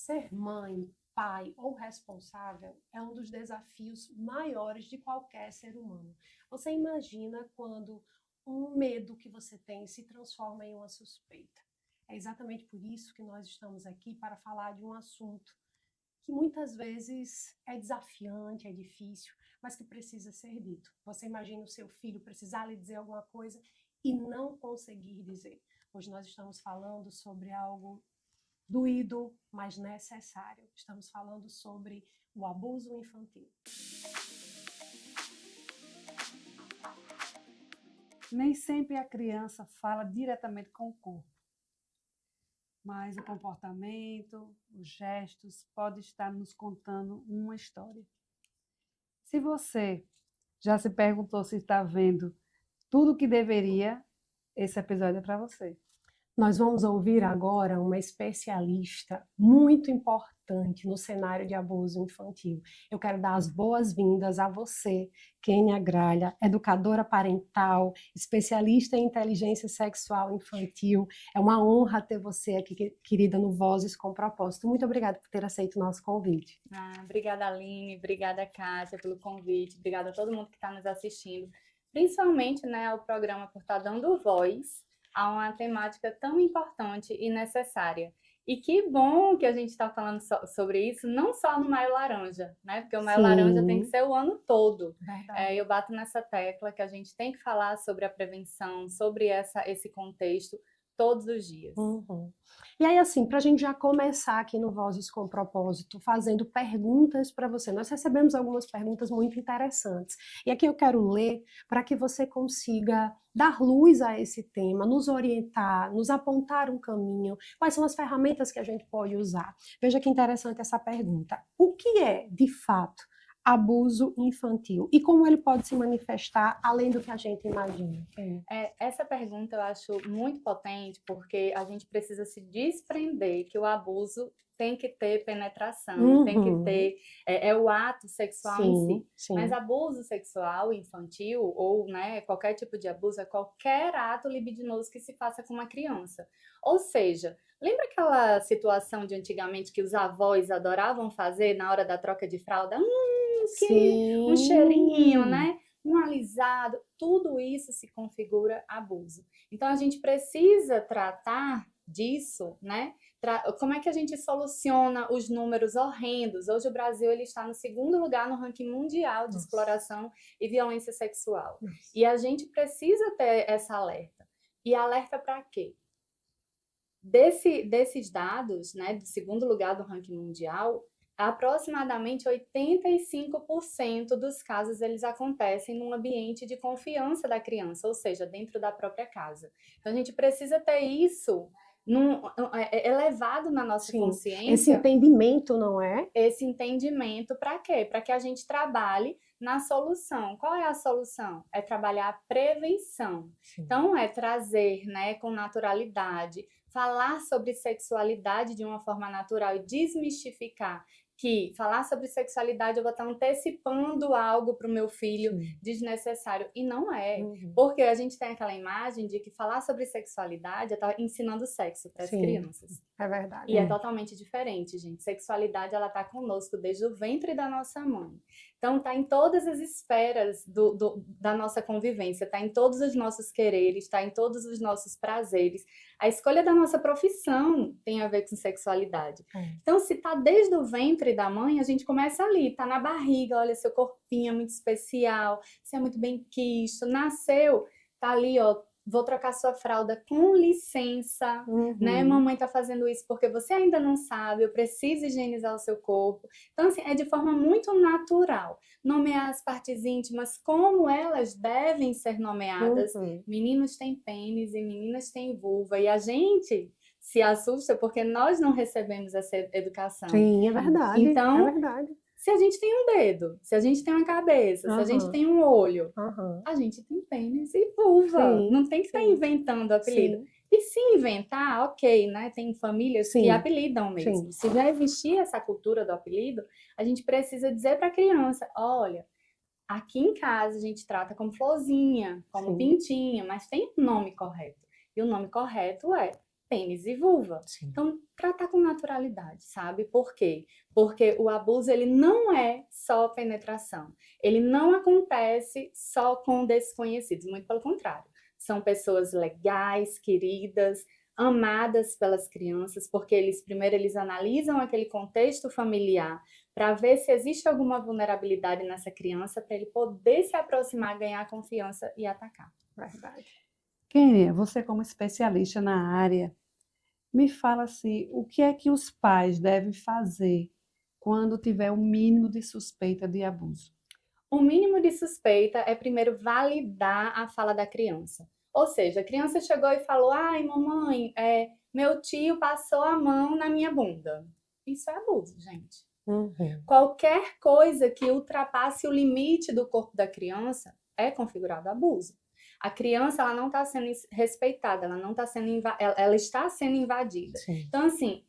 Ser mãe, pai ou responsável é um dos desafios maiores de qualquer ser humano. Você imagina quando um medo que você tem se transforma em uma suspeita. É exatamente por isso que nós estamos aqui para falar de um assunto que muitas vezes é desafiante, é difícil, mas que precisa ser dito. Você imagina o seu filho precisar lhe dizer alguma coisa e não conseguir dizer. Hoje nós estamos falando sobre algo doído, mas necessário. Estamos falando sobre o abuso infantil. Nem sempre a criança fala diretamente com o corpo, mas o comportamento, os gestos podem estar nos contando uma história. Se você já se perguntou se está vendo tudo o que deveria, esse episódio é para você. Nós vamos ouvir agora uma especialista muito importante no cenário de abuso infantil. Eu quero dar as boas-vindas a você, Kênia Gralha, educadora parental, especialista em inteligência sexual infantil. É uma honra ter você aqui, querida, no Vozes com Propósito. Muito obrigada por ter aceito o nosso convite. Obrigada, Aline, obrigada, Kátia, pelo convite, obrigada a todo mundo que está nos assistindo, principalmente, né, ao programa por estar dando voz a uma temática tão importante e necessária. E que bom que a gente está falando sobre isso, não só no Maio Laranja, né? Porque o Maio Laranja tem que ser o ano todo. Eu bato nessa tecla que a gente tem que falar sobre a prevenção, sobre esse contexto, todos os dias. E aí, assim, para a gente já começar aqui no Vozes com Propósito, fazendo perguntas para você. Nós recebemos algumas perguntas muito interessantes. E aqui eu quero ler para que você consiga dar luz a esse tema, nos orientar, nos apontar um caminho. Quais são as ferramentas que a gente pode usar? Veja que interessante essa pergunta. O que é, de fato, abuso infantil e como ele pode se manifestar além do que a gente imagina? Essa pergunta eu acho muito potente porque a gente precisa se desprender que o abuso tem que ter penetração, tem que ter o ato sexual em si. Mas abuso sexual infantil ou, né, qualquer tipo de abuso é qualquer ato libidinoso que se faça com uma criança. Ou seja, lembra aquela situação de antigamente que os avós adoravam fazer na hora da troca de fralda? Um cheirinho, né? Um alisado, tudo isso se configura abuso. Então, a gente precisa tratar disso, né? Como é que a gente soluciona os números horrendos? Hoje o Brasil ele está no 2º lugar no ranking mundial de exploração e violência sexual. E a gente precisa ter essa alerta. E alerta para quê? Desses dados, né, do 2º lugar do ranking mundial, aproximadamente 85% dos casos eles acontecem num ambiente de confiança da criança, ou seja, dentro da própria casa. Então a gente precisa ter isso elevado na nossa consciência. Esse entendimento, não é? Esse entendimento para quê? Para que a gente trabalhe na solução. Qual é a solução? É trabalhar a prevenção. Então, é trazer, né, com naturalidade, falar sobre sexualidade de uma forma natural e desmistificar que falar sobre sexualidade eu vou estar antecipando algo para o meu filho desnecessário. E não é. Porque a gente tem aquela imagem de que falar sobre sexualidade é estar ensinando sexo para as crianças. É verdade. E é totalmente diferente, gente. Sexualidade, ela está conosco desde o ventre da nossa mãe. Então, está em todas as esferas da nossa convivência, está em todos os nossos quereres, está em todos os nossos prazeres. A escolha da nossa profissão tem a ver com sexualidade. Então, se está desde o ventre da mãe, a gente começa ali, está na barriga, olha, seu corpinho é muito especial, você é muito bem quisto, nasceu, está ali, ó, vou trocar sua fralda, com licença, né? Mamãe tá fazendo isso porque você ainda não sabe, eu preciso higienizar o seu corpo. Então, assim, é de forma muito natural. Nomear as partes íntimas como elas devem ser nomeadas. Meninos têm pênis e meninas têm vulva. E a gente se assusta porque nós não recebemos essa educação. Sim, é verdade. Então, é verdade. Se a gente tem um dedo, se a gente tem uma cabeça, se a gente tem um olho, a gente tem pênis e vulva. Não tem que estar inventando apelido. E se inventar, ok, né? Tem famílias que apelidam mesmo. Se já existir essa cultura do apelido, a gente precisa dizer para a criança, olha, aqui em casa a gente trata como florzinha, como pintinha, mas tem um nome correto. E o nome correto é pênis e vulva. Sim. Então, tratar com naturalidade, sabe? Por quê? Porque o abuso, ele não é só penetração. Ele não acontece só com desconhecidos, muito pelo contrário. São pessoas legais, queridas, amadas pelas crianças, porque primeiro eles analisam aquele contexto familiar para ver se existe alguma vulnerabilidade nessa criança, para ele poder se aproximar, ganhar confiança e atacar. Verdade. Kênia, você como especialista na área, me fala assim, o que é que os pais devem fazer quando tiver o mínimo de suspeita de abuso? O mínimo de suspeita é primeiro validar a fala da criança. Ou seja, a criança chegou e falou: ai, mamãe, meu tio passou a mão na minha bunda. Isso é abuso, gente. Qualquer coisa que ultrapasse o limite do corpo da criança é configurado abuso. A criança, ela não está sendo respeitada, ela está sendo invadida. Sim. Então, assim,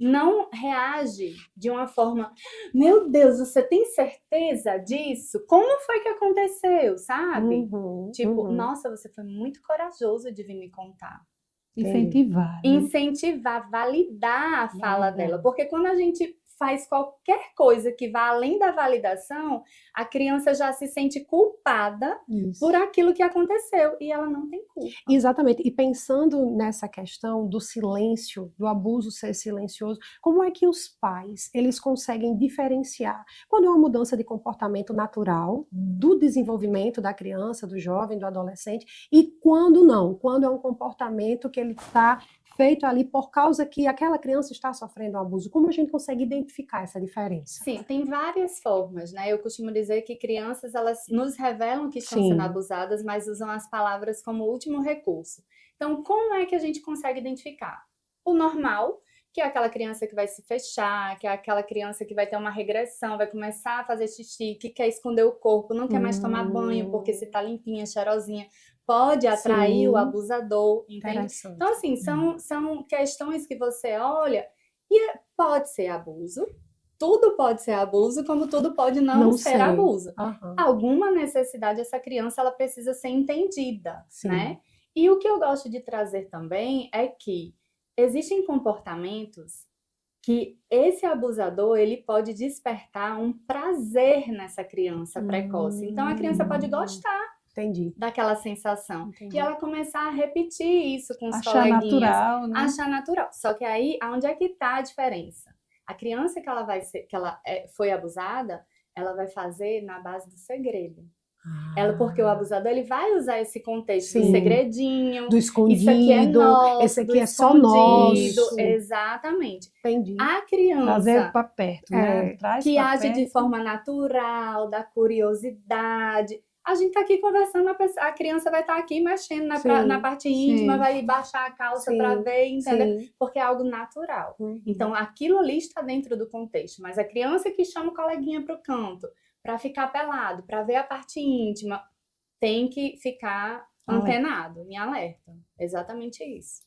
não reage de uma forma, meu Deus, você tem certeza disso? Como foi que aconteceu, sabe? Tipo, nossa, você foi muito corajoso de vir me contar. Incentivar, né? Incentivar, validar a fala dela. Porque quando a gente faz qualquer coisa que vá além da validação, a criança já se sente culpada por aquilo que aconteceu e ela não tem culpa. Exatamente. E pensando nessa questão do silêncio, do abuso ser silencioso, como é que os pais, eles conseguem diferenciar quando é uma mudança de comportamento natural do desenvolvimento da criança, do jovem, do adolescente, e quando não, quando é um comportamento que ele está feito ali por causa que aquela criança está sofrendo um abuso. Como a gente consegue identificar essa diferença? Sim, tem várias formas, né? Eu costumo dizer que crianças, elas nos revelam que estão sendo abusadas, mas usam as palavras como último recurso. Então, como é que a gente consegue identificar? O normal, que é aquela criança que vai se fechar, que é aquela criança que vai ter uma regressão, vai começar a fazer xixi, que quer esconder o corpo, não quer mais tomar banho, porque se tá limpinha, cheirosinha, pode atrair o abusador, entende? Então, assim, são questões que você olha e pode ser abuso, tudo pode ser abuso, como tudo pode não ser abuso. Alguma necessidade, essa criança, ela precisa ser entendida, né? E o que eu gosto de trazer também é que existem comportamentos que esse abusador, ele pode despertar um prazer nessa criança precoce. Então, a criança pode gostar daquela sensação. E ela começar a repetir isso com os coleguinhas. Natural, né? Achar natural. Só que aí, aonde é que está a diferença? A criança que ela foi abusada, ela vai fazer na base do segredo. Porque o abusador, ele vai usar esse contexto do segredinho, do escondido, isso aqui é nosso, esse aqui é só nosso. Exatamente. Entendi. A criança trazer para perto, né? que age de forma natural, da curiosidade. A gente tá aqui conversando, a criança vai estar aqui mexendo na parte íntima, vai baixar a calça para ver, entendeu? Porque é algo natural. Então, aquilo ali está dentro do contexto. Mas a criança que chama o coleguinha para o canto, para ficar pelado, para ver a parte íntima, tem que ficar antenado, em alerta. Exatamente isso.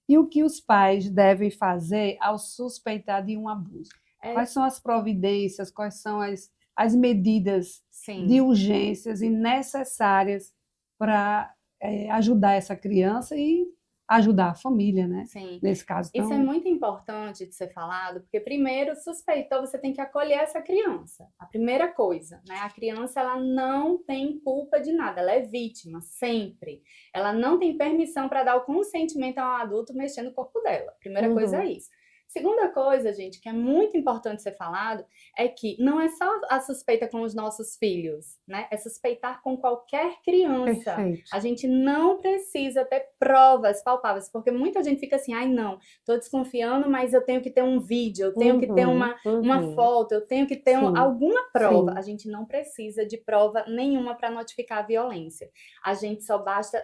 E o que os pais devem fazer ao suspeitar de um abuso? Quais são as providências, quais são as medidas de urgências e necessárias para ajudar essa criança e ajudar a família, né? Sim. Nesse caso. Isso é muito importante de ser falado, porque primeiro, suspeitou, você tem que acolher essa criança. A primeira coisa, né? A criança, ela não tem culpa de nada, ela é vítima, sempre. Ela não tem permissão para dar o consentimento a um adulto mexendo no corpo dela. Primeira coisa é isso. Segunda coisa, gente, que é muito importante ser falado, é que não é só a suspeita com os nossos filhos, né? É suspeitar com qualquer criança. Perfeito. A gente não precisa ter provas palpáveis, porque muita gente fica assim, ai não, tô desconfiando, mas eu tenho que ter um vídeo, eu tenho que ter uma foto, eu tenho que ter alguma prova. A gente não precisa de prova nenhuma para notificar a violência. A gente só basta...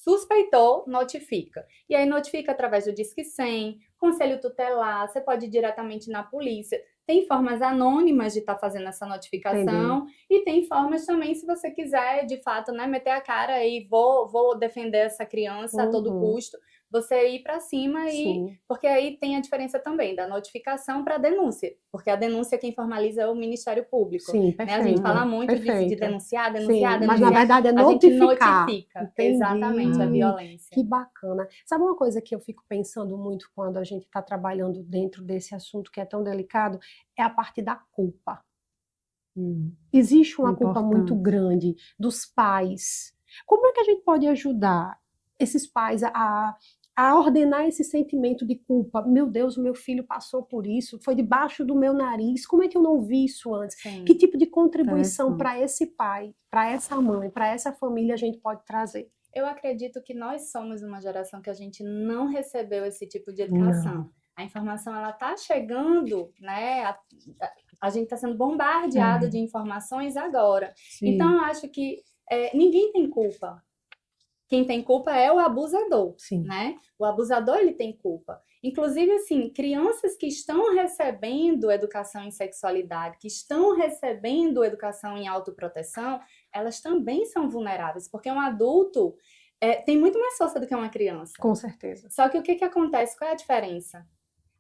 Suspeitou, notifica. E aí notifica através do Disque 100, conselho tutelar, você pode ir diretamente na polícia. Tem formas anônimas de estar fazendo essa notificação. E tem formas também, se você quiser, de fato, né, meter a cara e vou defender essa criança a todo custo. você ir para cima Sim. porque aí tem a diferença também da notificação para a denúncia, porque a denúncia quem formaliza é o Ministério Público. Sim, Né? A gente fala muito disso de perfeito. denunciar, Sim, mas na denunciar. verdade é A gente notificar. notifica Entendi. exatamente a violência. Que bacana. Sabe uma coisa que eu fico pensando muito quando a gente está trabalhando dentro desse assunto que é tão delicado? É a parte da culpa. Existe uma culpa muito Importante. grande dos pais. Como é que a gente pode ajudar esses pais a ordenar esse sentimento de culpa? Meu Deus, o meu filho passou por isso, foi debaixo do meu nariz. Como é que eu não vi isso antes? Sim. Que tipo de contribuição Interessante. para esse pai, para essa mãe, para essa família a gente pode trazer? Eu acredito que nós somos uma geração que a gente não recebeu esse tipo de educação. Não. A informação ela está chegando, né? A gente está sendo bombardeado de informações agora. Sim. Então, eu acho que ninguém tem culpa. Quem tem culpa é o abusador, Sim. né? O abusador, ele tem culpa. Inclusive, assim, crianças que estão recebendo educação em sexualidade, que estão recebendo educação em autoproteção, elas também são vulneráveis, porque um adulto tem muito mais força do que uma criança. Com certeza. Só que o que acontece? Qual é a diferença?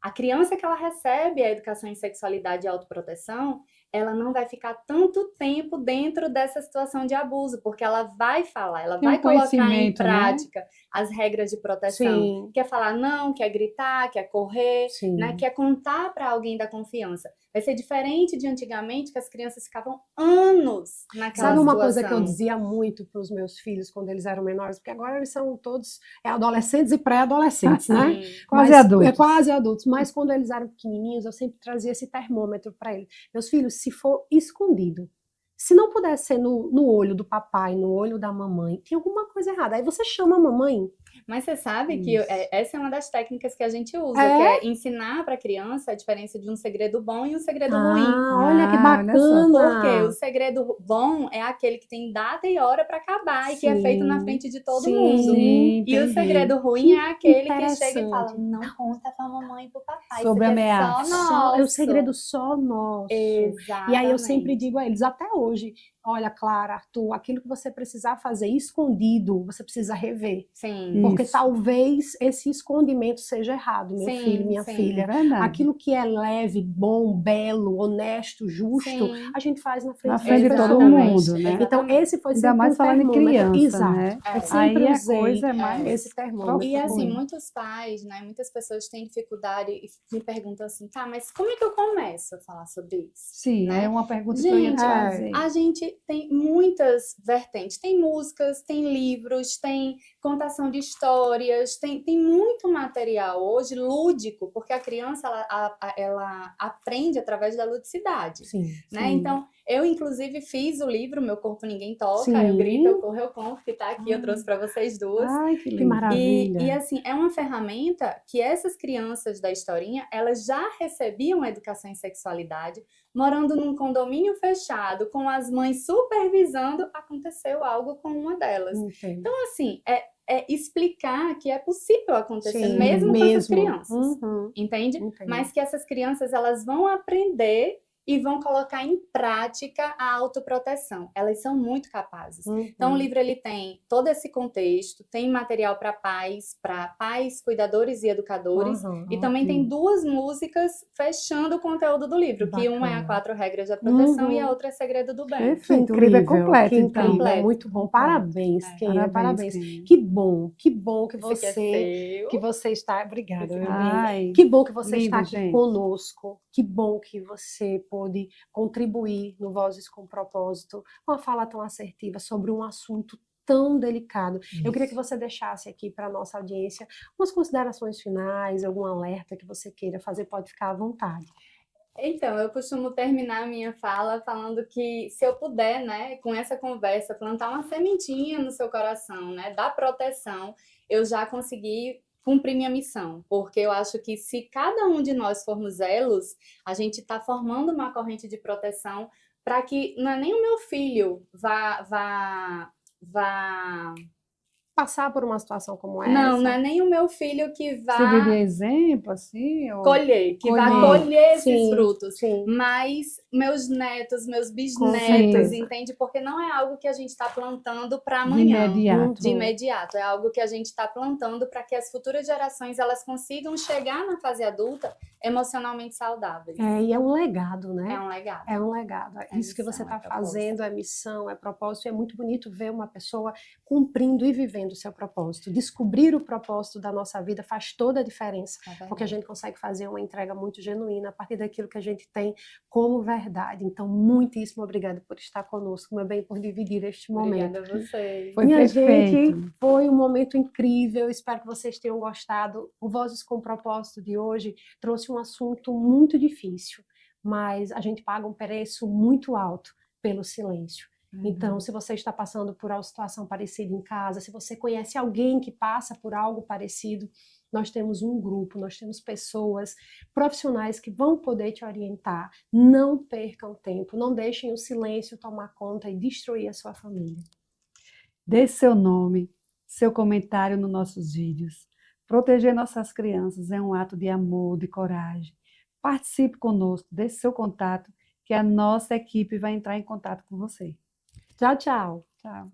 A criança que ela recebe a educação em sexualidade e autoproteção, ela não vai ficar tanto tempo dentro dessa situação de abuso, porque ela vai falar, ela Tem um vai colocar em conhecimento, né? prática as regras de proteção. Sim. Quer falar não, quer gritar, quer correr, Sim. né? Quer contar para alguém da confiança. Vai ser diferente de antigamente, que as crianças ficavam anos naquela Sabe uma situação. coisa que eu dizia muito para os meus filhos quando eles eram menores? Porque agora eles são todos adolescentes e pré-adolescentes, né? Sim. Quase adultos. É quase adultos. Mas quando eles eram pequenininhos, eu sempre trazia esse termômetro para eles. Meus filhos, se for escondido, se não puder ser no olho do papai, no olho da mamãe, tem alguma coisa errada. Aí você chama a mamãe. Mas você sabe que Isso. essa é uma das técnicas que a gente usa, É? que é ensinar para a criança a diferença de um segredo bom e um segredo ruim. Olha que Ah, olha só. bacana. Porque o segredo bom é aquele que tem data e hora para acabar e que é feito na frente de todo mundo. Sim, E o entendi. segredo ruim Que é aquele que chega e fala: interessante. não conta pra mamãe e pro papai. Sobre isso aqui ameaça. é só nosso. É um segredo só nosso. Exatamente. E aí eu sempre digo a eles, até hoje, olha, Clara, Arthur, aquilo que você precisar fazer escondido, você precisa rever. Sim. Porque Isso. talvez esse escondimento seja errado, meu Sim, filho, minha sim. filha. É verdade. Aquilo que é leve, bom, belo, honesto, justo, Sim. a gente faz na frente Na das frente de todo pessoas. mundo, né? Então esse foi Ainda sempre mais um falando em termômetro. criança, Exato. né? Eu É. sempre Aí a usei coisa é mais esse termômetro. E assim, profunda. muitos pais, né, muitas pessoas têm dificuldade e me perguntam assim, tá, mas como é que eu começo a falar sobre isso? Sim, né? é uma pergunta que eu ia Gente, trazer. a gente tem muitas vertentes, tem músicas, tem livros, tem contação de histórias, tem muito material hoje lúdico, porque a criança ela aprende através da ludicidade, Sim, né? sim. Então, eu inclusive fiz o livro Meu Corpo Ninguém Toca, Sim. eu grito, eu corro, eu conto, que tá aqui, eu trouxe para vocês duas. Ai, que que lindo. maravilha. E assim, é uma ferramenta que essas crianças da historinha, elas já recebiam educação em sexualidade, morando num condomínio fechado, com as mães supervisando, aconteceu algo com uma delas. Entendo. Então, assim, é explicar que é possível acontecer Sim, mesmo com essas mesmo. crianças, Uhum, entende? entendo. Mas que essas crianças, elas vão aprender e vão colocar em prática a autoproteção. Elas são muito capazes. Então, o livro ele tem todo esse contexto, tem material para pais, cuidadores e educadores, Uhum, e também tem ótimo. 2 músicas fechando o conteúdo do livro, que uma é a Bacana. 4 regras da proteção e a Uhum. outra é Segredo do Bem. Perfeito, o livro é completo, que então. incrível, Completo, muito bom. completo. Parabéns, É. Kênia, Parabéns, parabéns. Kênia. Que bom que Esse aqui é você, seu. está, obrigada, Esse meu aqui é bem. Ai, Que bom que você está lindo, aqui gente. conosco. Que bom que você pôde contribuir no Vozes com Propósito, uma fala tão assertiva sobre um assunto tão delicado. Eu queria que você deixasse aqui para a nossa audiência umas considerações finais, algum alerta que você queira fazer, pode ficar à vontade. Então, eu costumo terminar a minha fala falando que se eu puder, né, com essa conversa, plantar uma sementinha no seu coração, né, da proteção, eu já consegui cumprir minha missão, porque eu acho que se cada um de nós formos elos, a gente está formando uma corrente de proteção para que não é nem o meu filho vá passar por uma situação como essa. Não é nem o meu filho que Você vá viria exemplo, assim? Ou... colher, que vai Colher. colher esses Sim, frutos. sim. Mas meus netos, meus Com bisnetos, certeza. entende? Porque não é algo que a gente está plantando para De amanhã. imediato. De imediato. É algo que a gente está plantando para que as futuras gerações elas consigam chegar na fase adulta emocionalmente saudáveis. E é um legado, né? É um legado. É um legado. É Isso que você missão, é está propósito. fazendo é missão, é propósito. E é muito bonito ver uma pessoa cumprindo e vivendo o seu propósito. Descobrir o propósito da nossa vida faz toda a diferença, É porque a verdade. gente consegue fazer uma entrega muito genuína a partir daquilo que a gente tem como verdade. Então, muitíssimo obrigada por estar conosco, meu bem, por dividir este momento. Obrigada a vocês. Foi Minha perfeito. gente, foi um momento incrível. Espero que vocês tenham gostado. O Vozes com Propósito de hoje trouxe um assunto muito difícil, mas a gente paga um preço muito alto pelo silêncio. Então, se você está passando por uma situação parecida em casa, se você conhece alguém que passa por algo parecido, nós temos um grupo, nós temos pessoas profissionais que vão poder te orientar. Não percam tempo, não deixem o silêncio tomar conta e destruir a sua família. Dê seu nome, seu comentário nos nossos vídeos. Proteger nossas crianças é um ato de amor, de coragem. Participe conosco, dê seu contato, que a nossa equipe vai entrar em contato com você. Tchau, tchau. Tchau.